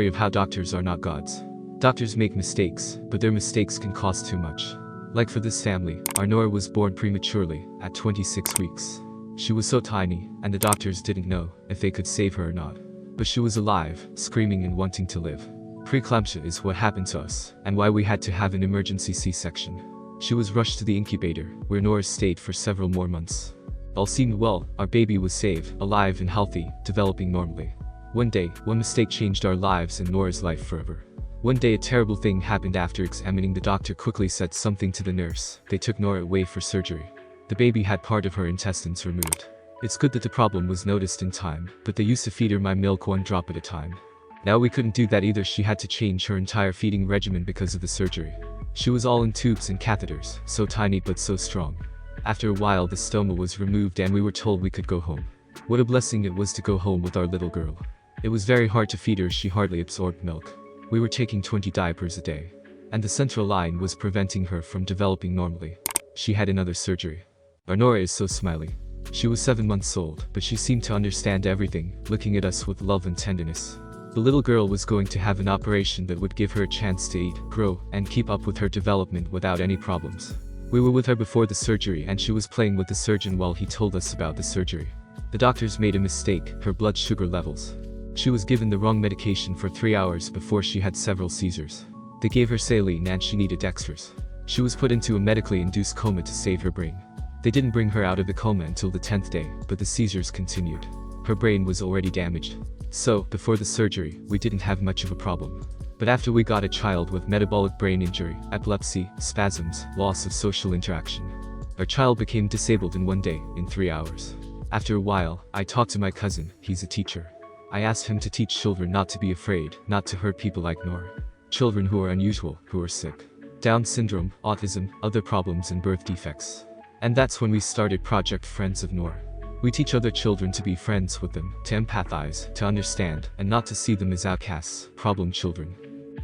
story of how doctors are not gods. Doctors make mistakes, but their mistakes can cost too much. Like for this family, our Nora was born prematurely, at 26 weeks. She was so tiny, and the doctors didn't know if they could save her or not. But she was alive, screaming and wanting to live. Preeclampsia is what happened to us, and why we had to have an emergency C-section. She was rushed to the incubator, where Nora stayed for several more months. All seemed well, our baby was safe, alive and healthy, developing normally. One day, one mistake changed our lives and Nora's life forever. One day a terrible thing happened. After examining, the doctor quickly said something to the nurse. They took Nora away for surgery. The baby had part of her intestines removed. It's good that the problem was noticed in time, but they used to feed her my milk one drop at a time. Now we couldn't do that either. She had to change her entire feeding regimen because of the surgery. She was all in tubes and catheters, so tiny but so strong. After a while the stoma was removed and we were told we could go home. What a blessing it was to go home with our little girl. It was very hard to feed her. She hardly absorbed milk. We were taking 20 diapers a day. And the central line was preventing her from developing normally. She had another surgery. Our Nora is so smiley. She was 7 months old, but she seemed to understand everything, looking at us with love and tenderness. The little girl was going to have an operation that would give her a chance to eat, grow, and keep up with her development without any problems. We were with her before the surgery and she was playing with the surgeon while he told us about the surgery. The doctors made a mistake, her blood sugar levels. She was given the wrong medication for 3 hours before she had several seizures. They gave her saline and she needed extras. She was put into a medically induced coma to save her brain. They didn't bring her out of the coma until the 10th day, but the seizures continued. Her brain was already damaged. So, before the surgery, we didn't have much of a problem. But after we got a child with metabolic brain injury, epilepsy, spasms, loss of social interaction. Our child became disabled in 1 day, in 3 hours. After a while, I talked to my cousin, he's a teacher. I asked him to teach children not to be afraid, not to hurt people like Nora. Children who are unusual, who are sick. Down syndrome, autism, other problems and birth defects. And that's when we started Project Friends of Nora. We teach other children to be friends with them, to empathize, to understand, and not to see them as outcasts, problem children.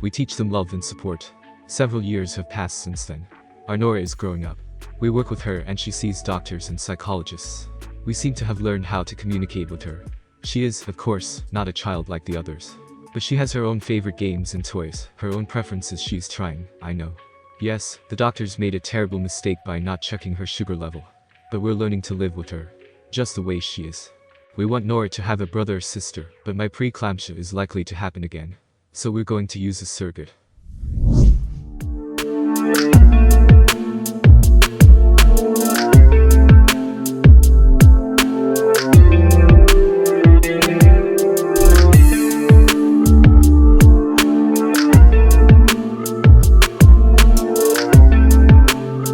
We teach them love and support. Several years have passed since then. Our Nora is growing up. We work with her and she sees doctors and psychologists. We seem to have learned how to communicate with her. She is, of course, not a child like the others. But she has her own favorite games and toys, her own preferences she's trying, I know. Yes, the doctors made a terrible mistake by not checking her sugar level. But we're learning to live with her. Just the way she is. We want Nora to have a brother or sister, but my preeclampsia is likely to happen again. So we're going to use a surrogate.